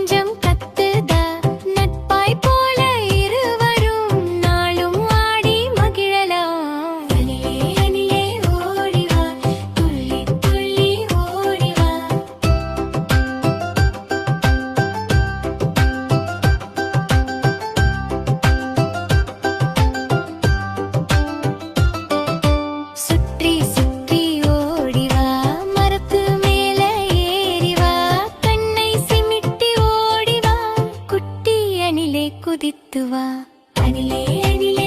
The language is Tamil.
நெஞ்சம் கத்துதா நட்பாய் போல இருவரும் நாளும் ஆடி மகிழலாம். அணிலே அணிலே ஓடிவா துள்ளி துள்ளி ஓடிவா. சுற்றி சுற்றி ஓடிவா மரத்து மேல ஏறிவா. கண்ணை சிமிட்டி ஓடிவா குட்டி அணிலே குதித்து வா. அணிலே அணிலே